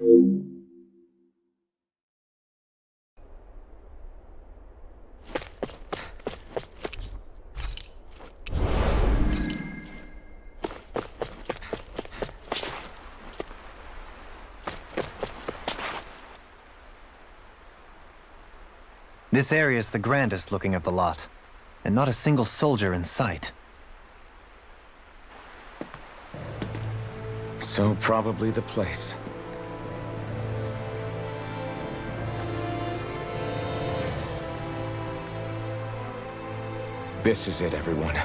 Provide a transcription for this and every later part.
This area is the grandest looking of the lot, and not a single soldier in sight. So probably the place. This is it, everyone.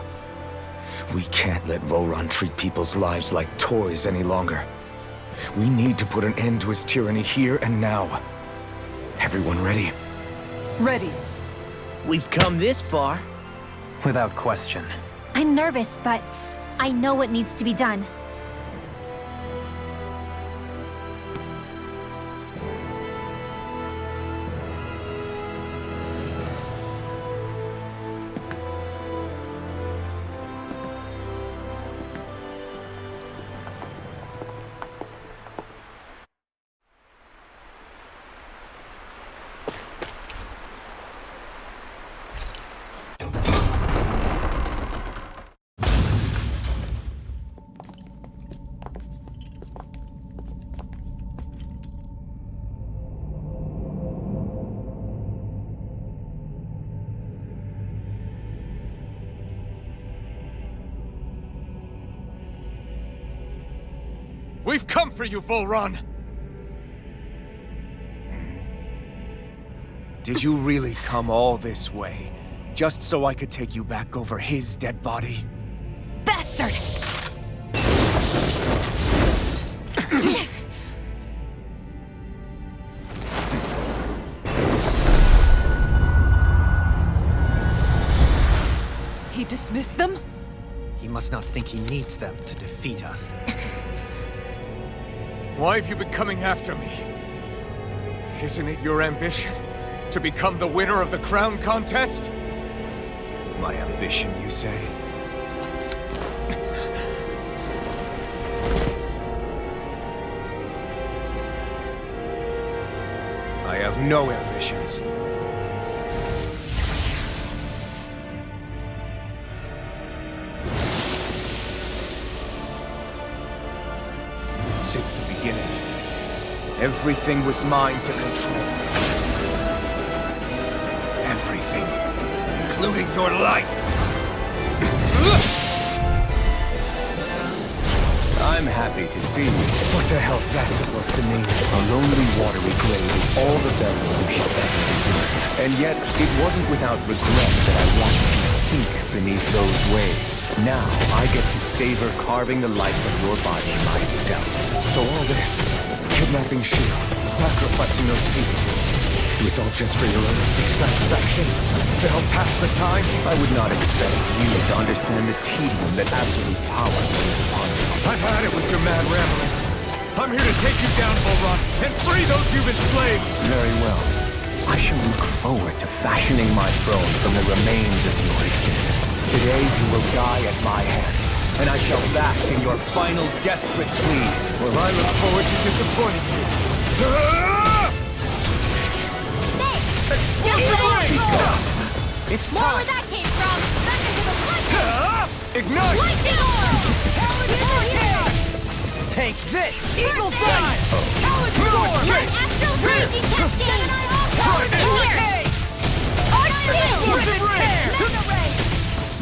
We can't let Voron treat people's lives like toys any longer. We need to put an end to his tyranny here and now. Everyone ready? Ready. We've come this far. Without question. I'm nervous, but I know what needs to be done. We've come for you, Voron! Did you really come all this way, just so I could take you back over his dead body? Bastard! He dismissed them? He must not think he needs them to defeat us. Why have you been coming after me? Isn't it your ambition to become the winner of the crown contest? My ambition, you say? I have no ambitions. Since the beginning, everything was mine to control. Everything, including your life. I'm happy to see you. What the hell's that supposed to mean? A lonely, watery grave is all the burial you should ever deserve. And yet, it wasn't without regret that I wanted to sink beneath those waves. Now, I get to savor carving the life of your body myself. So all this, kidnapping Shield, sacrificing those people, it was all just for your own sick satisfaction? To help pass the time? I would not expect you to understand the tedium that absolute power brings upon you. I've had it with your mad ramblings. I'm here to take you down, Voron, and free those you've enslaved! Very well. I shall look forward to fashioning my throne from the remains of your existence. Today you will die at my hand, and I shall bask in your final desperate squeeze. Well, I look forward to disappointing you. It's More time! where that came from! Back into the blood! Ignite! Lightning orb! Take this! Eagle Fly! Talent Roar! Astral Crazy Cascade! Talent In Roar! here! Explosion Ray! Mega Ray!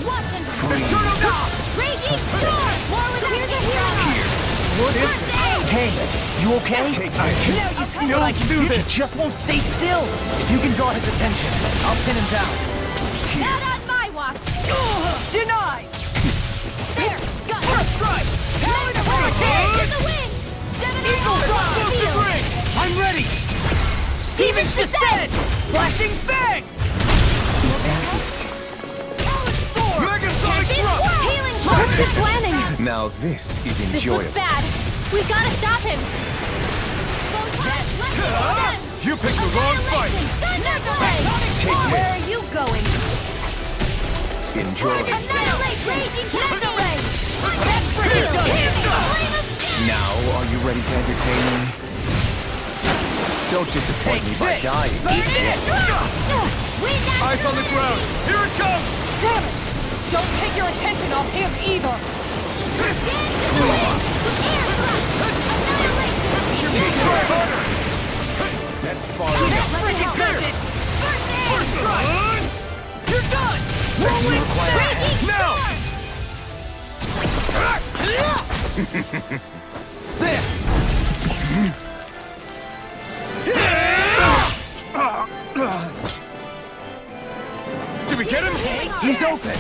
Watch and Eternal Dawn! Raging Storm! More where that came from! What is this? Hey, you okay? Take Now this. you see what I can do. He just won't stay still. If you can draw his attention, I'll pin him down. Not on my watch! Denied! There! Got First it! strike! Talent Hurricane to Hurricane! the wind! Eagle Fly! Field! Ring! I'm ready. Demon's Descent! Flashing Fang! Is that it? Talent Storm! Megasonic Thrust! Healing Perfect planning! Now this is This enjoyable. looks bad! We gotta stop him! You picked the wrong fight! Take Where are this. you going? Enjoy. Annihilate Raging Cascade! Now, are you ready to entertain me? Don't disappoint me by dying. Eyes on the ground! Here it comes! Damn it! Don't take your attention off him either! That's far enough. Freaking does it! First strike! You're done! Rolling back! Now! Did we get him? He's open.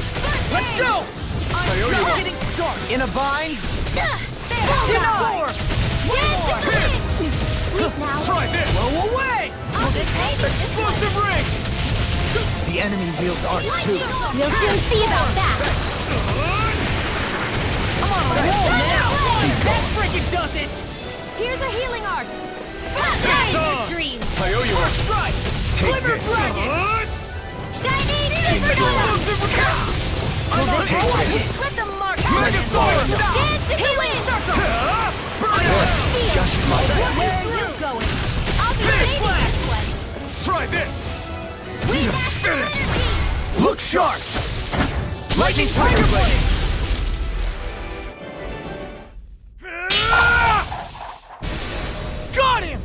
Let's go! I'm just getting started! In a bind. Deny! Try this! Blow away! Explosive ring! The enemy wields art too. We'll soon see about that. I'm on a roll now! That freaking does it! Here's a healing art. Shine Your dreams. I owe you one. First strike! Take Glimmer this. Dragon! Shining supernova. I'm on Take board! this. Let them mark Megasaur! Dance in the wind. Just like that. Where are you going? I'll be saving this one. Try this! We master energy. Look sharp. Lightning Tiger Blade! Got him!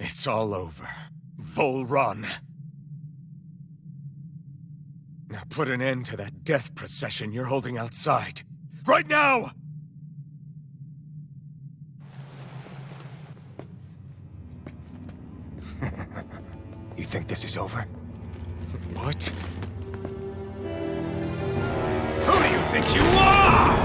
It's all over. Vol run. Now put an end to that death procession you're holding outside. Right now! You think this is over? What? Who do you think you are?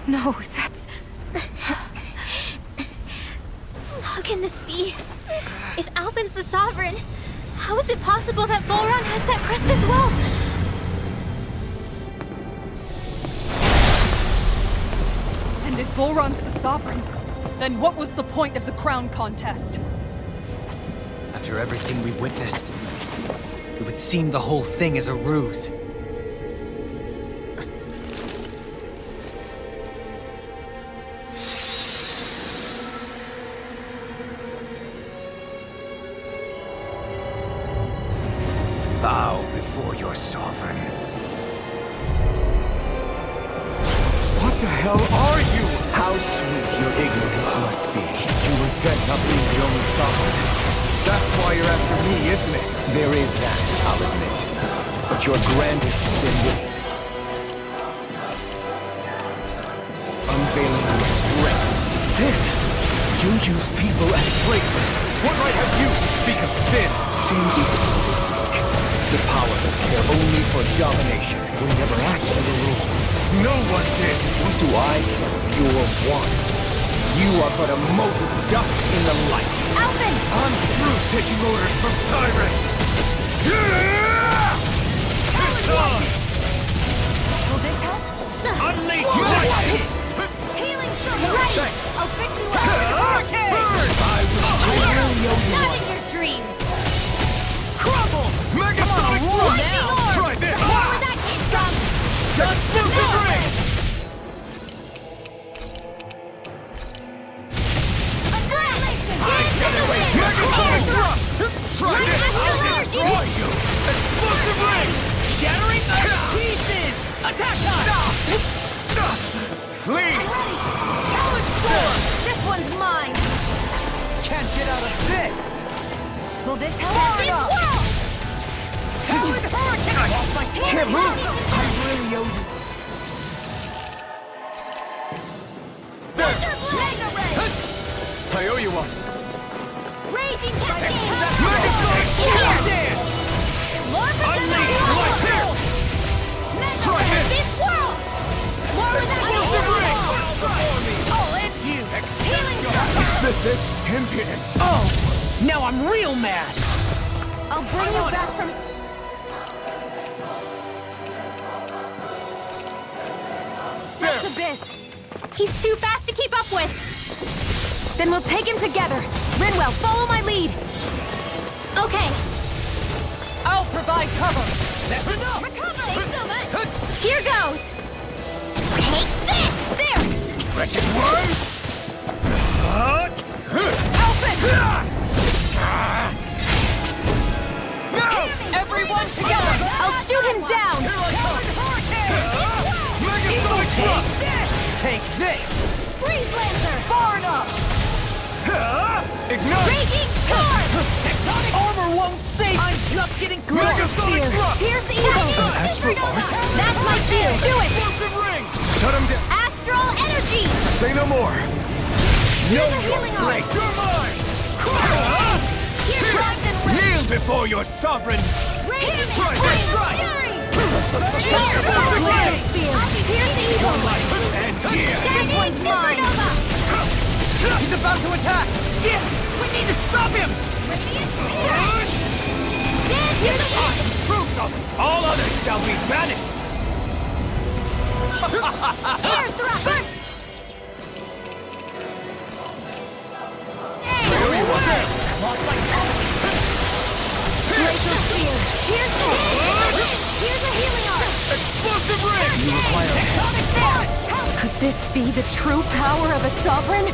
No, that's... How can this be? If Alpin's the Sovereign, how is it possible that Volron has that crest as well? And if Volron's the Sovereign, then what was the point of the crown contest? After everything we witnessed, it would seem the whole thing is a ruse. Bow before your sovereign. What the hell are you? How sweet your ignorance must be. You resent not being the only sovereign. That's why you're after me, isn't it? There is that, I'll admit. But your grandest sin will... unveiling your strength. Sin? You use people as playthings. What right have you to speak of sin? Sin is weak. The powerful care only for domination. We never asked for the rule. No one did. What do I care? Your wants. You are but a mote of dust in the light. Alpin! I'm through taking orders from tyrants! It's on! Will this help? Unleash lightning! Healing circle! Right! I'll fix you up! Burn! Not in your dreams! Crumble! Megasonic Roll thrust! now! Try this! Where that came from! Explosive ring! Annihilation! Megasonic thrust! Try this! I'll destroy you! Explosive ring! Shattering the pieces! Attack time! Flee! Talon Storm! This one's mine! Can't get out of this. Will this help? Whirl! Talon Hurricane! Can't move. I really owe you. This impudence! Oh! Now I'm real mad! I'll bring you back from... That's Abyss. He's too fast to keep up with. Then we'll take him together. Rinwell, follow my lead. Okay. I'll provide cover. That's enough! Recover! Thanks so much. Here goes. Take this! There! Wretched worm! Alpha! Everyone together! I'll shoot him down! Take this! Freeze Lancer! Far enough! Ignite! Raging Storm! Tectonic armor won't save! I'm just getting started! Megasonic thrust! Here's the evil! Astral art? That's my field! Do it! Explosive ring! Shut him down! Astral Energy! Say no more! Here's the healing arm! You're mine! Here's Ryzen Ring! Kneel before your sovereign! Raging Strike! Flame Strike! Fury! Here's Here's the evil! And here! Standpoint Supernova! He's about to attack! Yes! We need to stop him! Radiant Spear! Here's the wind! Proof of all others shall be banished! Air Thrust! Glacial Spear! Here's a healing arm! Explosive ring! Could this be the true power of a sovereign?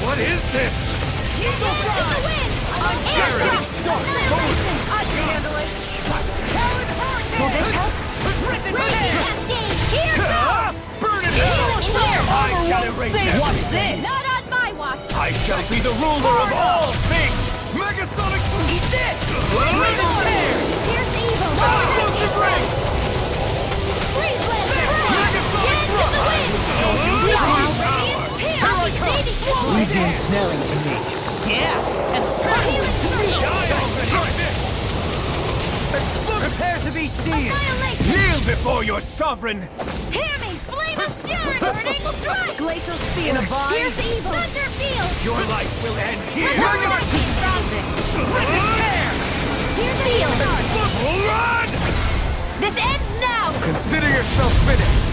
What is this? It's the wind! Air Thrust! Annihilation! I can handle it! Will this help? Raging Cascade! Here goes! Burn it down! I shall erase them! What's this? Not on my watch! I shall be the ruler of all things! Megasonic! Eat this! Here's the evil! Explosive ring! Freeze Lancer! Get into the wind! Here I come! Begin smelling to me. Yeah! And Healing Circle! prepare to be seen! Annihilation! Kneel before your sovereign! Hear me! Flame of Fury! Burning Strike! Glacial Spear! In a bind. Here's the evil! Thunder Field! Your life will end here! Here's the healing! Run! This ends now! Consider yourself finished!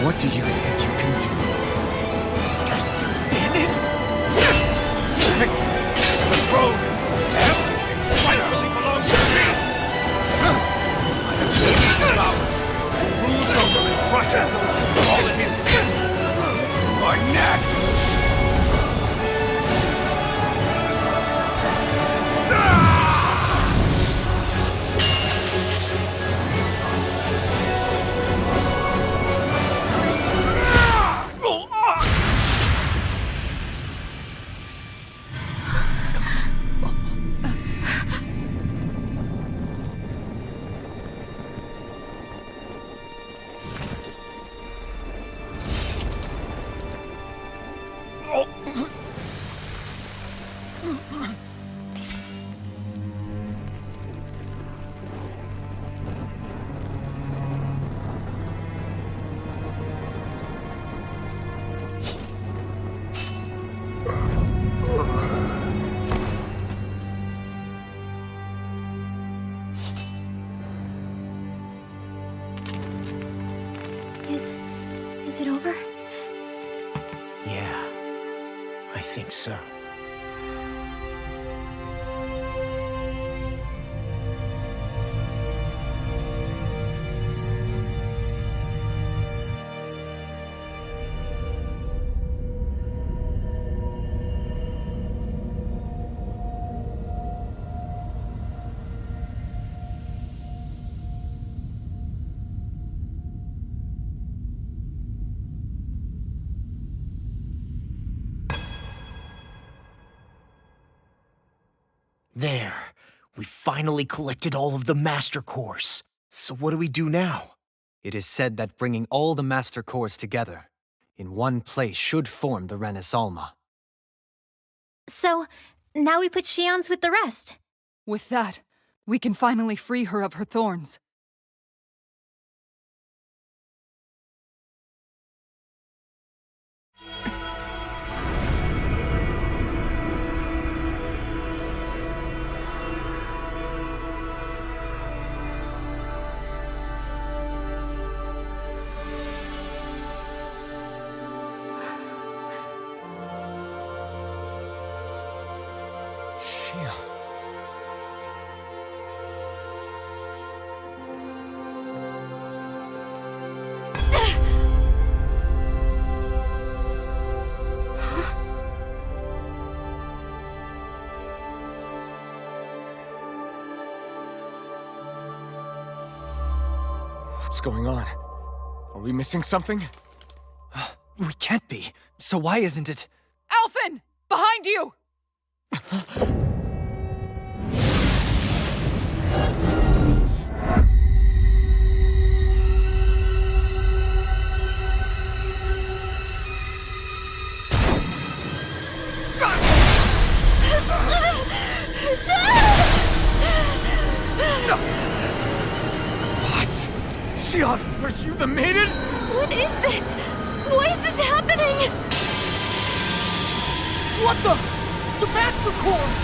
What do you think you can do? This guy's still standing? The throne! Everything rightfully belongs to me! I have taken the powers, rules over and crushes those who call it his gift! You are next! Is it over? Yeah, I think so. There. We finally collected all of the Master Cores. So what do we do now? It is said that bringing all the Master Cores together in one place should form the Renas Alma. So, now we put Shion's with the rest. With that, we can finally free her of her thorns. What's going on? Are we missing something? We can't be. So why isn't it? Alphen! Behind you! Shion, are you the maiden? What is this? Why is this happening? What the? The Master Cores!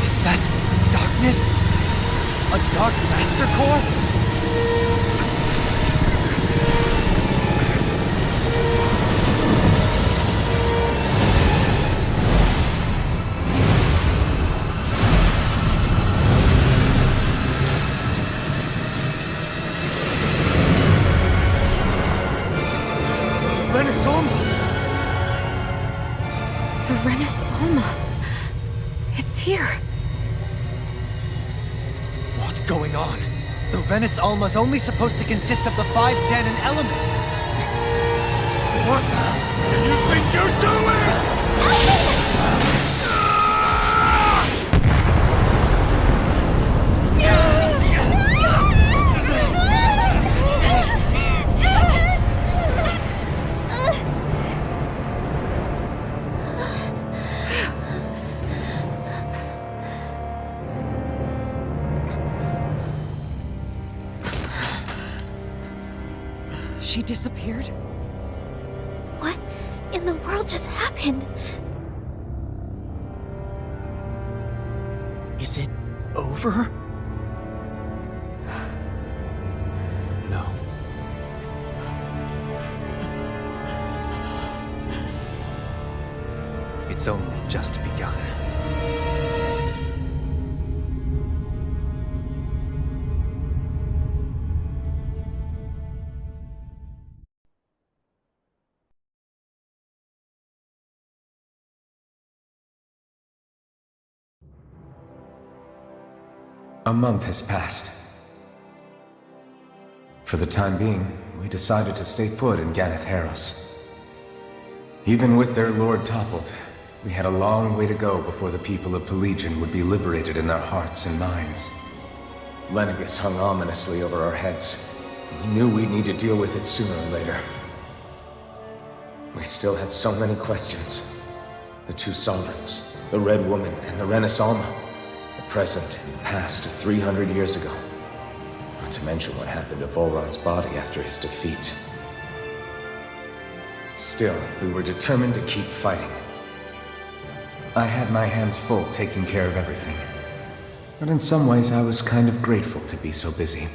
Is that darkness? A dark Master Core? The Renas Alma. It's here. What's going on? The Renas Alma's only supposed to consist of the 5 Danon elements. What do you think you're doing? She disappeared? What in the world just happened? Is it over? No. It's only just begun. A month has passed. For the time being, we decided to stay put in Ganeth Heros. Even with their lord toppled, we had a long way to go before the people of Pelegion would be liberated in their hearts and minds. Lenegus hung ominously over our heads, and we knew we'd need to deal with it sooner or later. We still had so many questions. The two sovereigns, the Red Woman and the Renas Alma. The present and the past of 300 years ago. Not to mention what happened to Volron's body after his defeat. Still, we were determined to keep fighting. I had my hands full taking care of everything. But in some ways, I was kind of grateful to be so busy.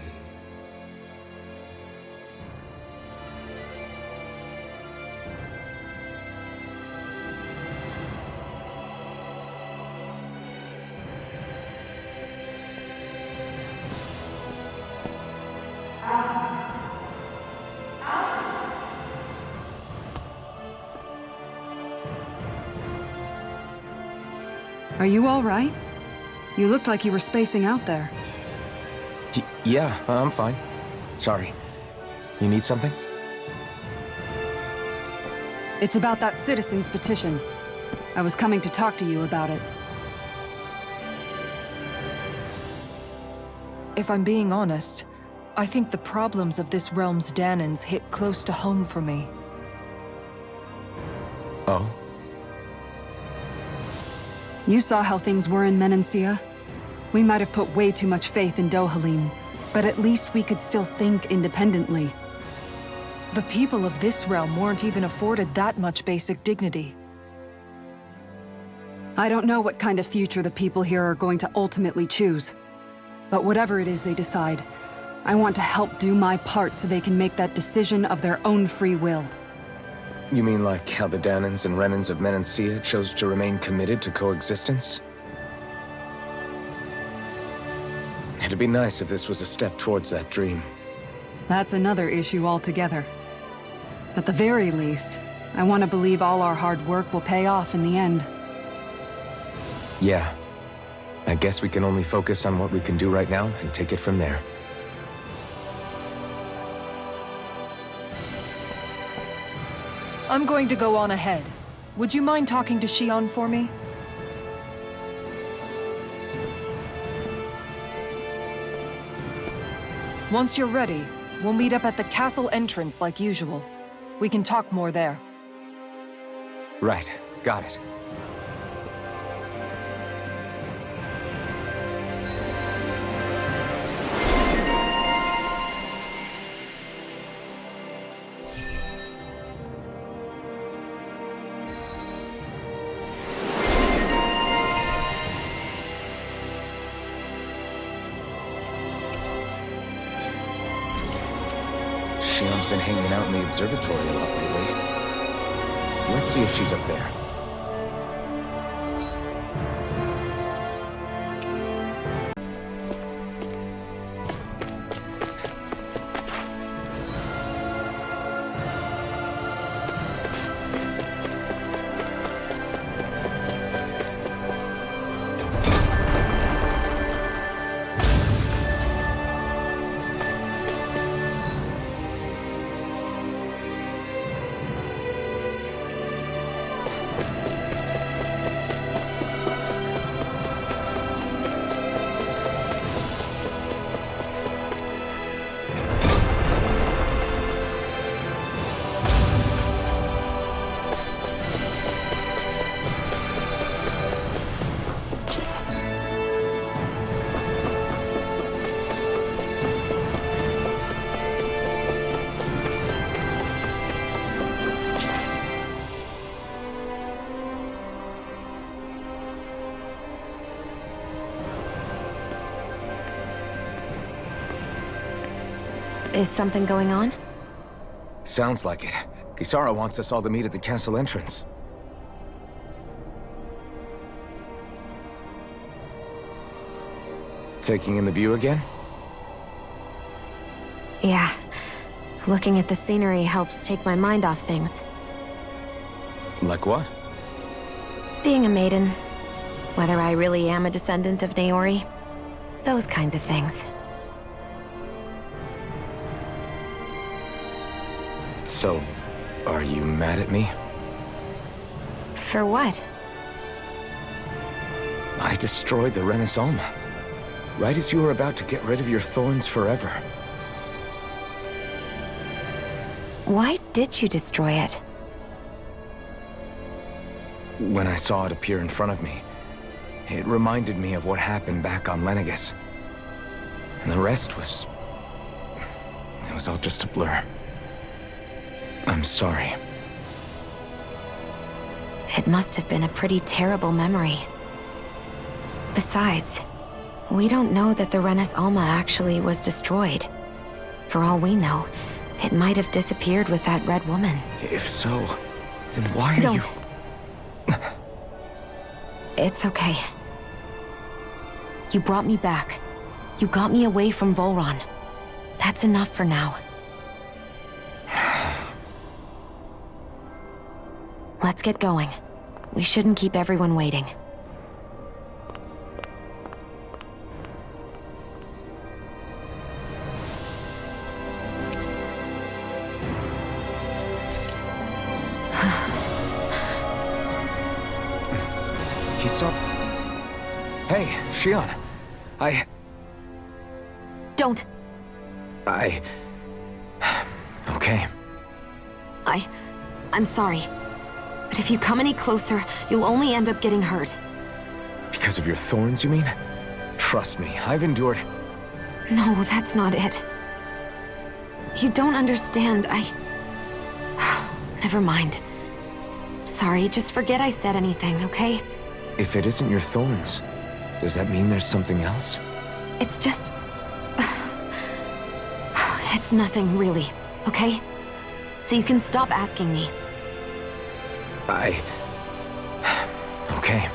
Are you all right? You looked like you were spacing out there. Yeah, I'm fine. Sorry. You need something? It's about that citizen's petition. I was coming to talk to you about it. If I'm being honest, I think the problems of this realm's Danans hit close to home for me. Oh? You saw how things were in Menancia. We might have put way too much faith in Dohalim, but at least we could still think independently. The people of this realm weren't even afforded that much basic dignity. I don't know what kind of future the people here are going to ultimately choose. But whatever it is they decide, I want to help do my part so they can make that decision of their own free will. You mean like how the Danans and Renans of Menancia chose to remain committed to coexistence? It'd be nice if this was a step towards that dream. That's another issue altogether. At the very least, I want to believe all our hard work will pay off in the end. Yeah. I guess we can only focus on what we can do right now and take it from there. I'm going to go on ahead. Would you mind talking to Shion for me? Once you're ready, we'll meet up at the castle entrance like usual. We can talk more there. Right. Got it. Shion's been hanging out in the observatory a lot lately. Let's see if she's up there. Is something going on? Sounds like it. Kisara wants us all to meet at the castle entrance. Taking in the view again? Yeah. Looking at the scenery helps take my mind off things. Like what? Being a maiden. Whether I really am a descendant of Naori. Those kinds of things. So, are you mad at me? For what? I destroyed the Renas Alma. Right as you were about to get rid of your thorns forever. Why did you destroy it? When I saw it appear in front of me, it reminded me of what happened back on Lenegus. And the rest was... it was all just a blur. I'm sorry. It must have been a pretty terrible memory. Besides, we don't know that the Renas Alma actually was destroyed. For all we know, it might have disappeared with that red woman. If so, then why are Don't. It's okay. You brought me back. You got me away from Volron. That's enough for now. Let's get going. We shouldn't keep everyone waiting. Hey, Shion. Don't. Okay. I'm sorry. But if you come any closer, you'll only end up getting hurt. Because of your thorns, you mean? Trust me, I've endured... No, that's not it. You don't understand, Never mind. Sorry, just forget I said anything, okay? If it isn't your thorns, does that mean there's something else? It's just... It's nothing, really, okay? So you can stop asking me. Okay.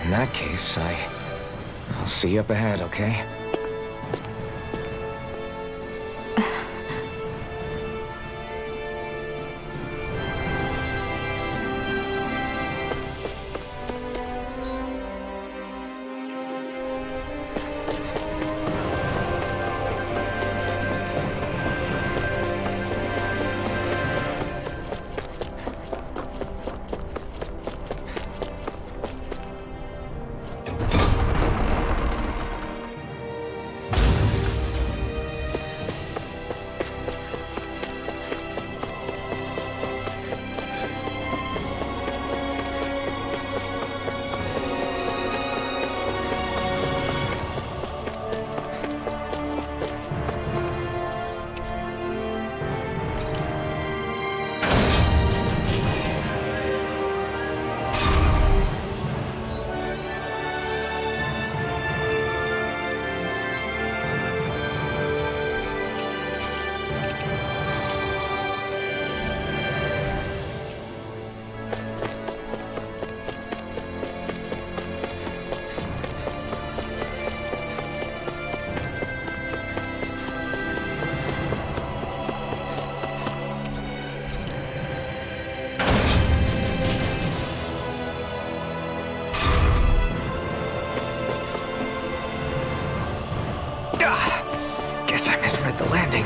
In that case, I'll see you up ahead, okay? Guess I misread the landing.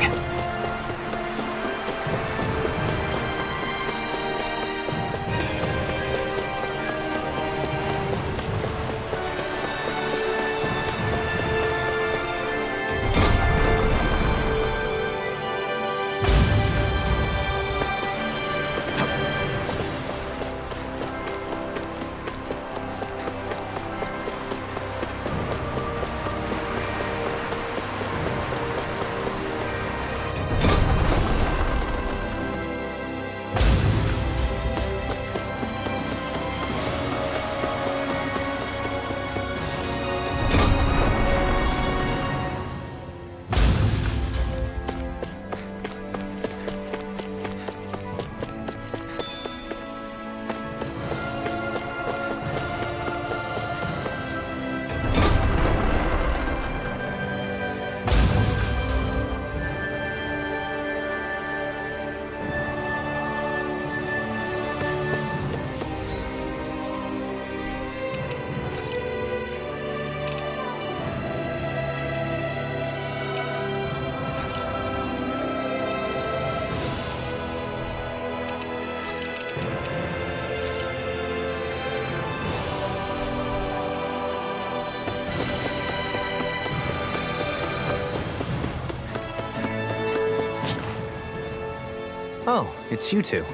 Oh, it's you two.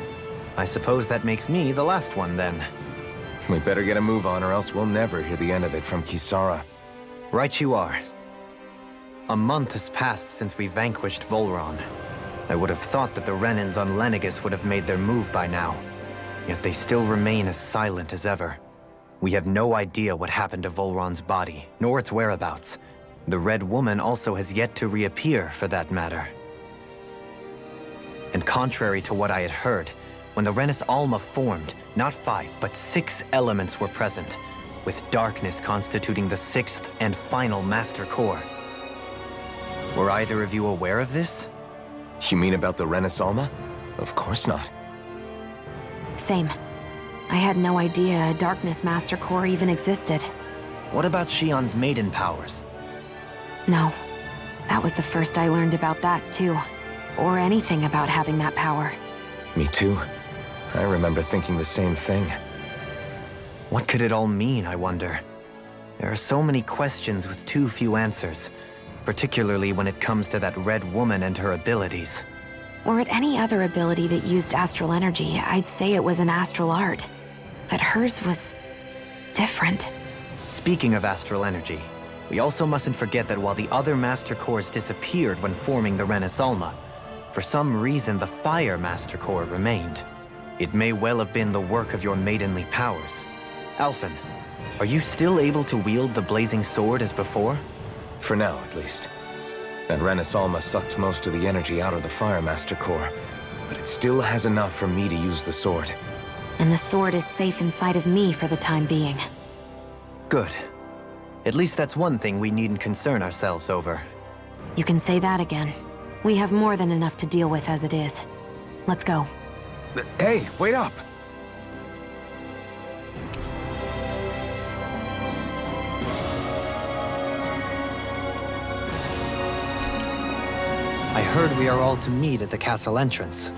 I suppose that makes me the last one, then. We better get a move on, or else we'll never hear the end of it from Kisara. Right you are. A month has passed since we vanquished Volron. I would have thought that the Renans on Lenegis would have made their move by now. Yet they still remain as silent as ever. We have no idea what happened to Volron's body, nor its whereabouts. The Red Woman also has yet to reappear, for that matter. And contrary to what I had heard, when the Renas Alma formed, not 5, but 6 elements were present, with darkness constituting the 6th and final master core. Were either of you aware of this? You mean about the Renas Alma? Of course not. Same. I had no idea a Darkness Master Core even existed. What about Shion's maiden powers? No. That was the first I learned about that, too. Or anything about having that power. Me too. I remember thinking the same thing. What could it all mean, I wonder? There are so many questions with too few answers, particularly when it comes to that Red Woman and her abilities. Were it any other ability that used astral energy, I'd say it was an astral art. But hers was different. Speaking of astral energy, we also mustn't forget that while the other Master Cores disappeared when forming the Renas Alma, for some reason the Fire Master Core remained. It may well have been the work of your maidenly powers. Alphen, are you still able to wield the blazing sword as before? For now, at least. That Renas Alma sucked most of the energy out of the Fire Master Core, but it still has enough for me to use the sword. And the sword is safe inside of me for the time being. Good. At least that's one thing we needn't concern ourselves over. You can say that again. We have more than enough to deal with as it is. Let's go. Hey, wait up! I heard we are all to meet at the castle entrance.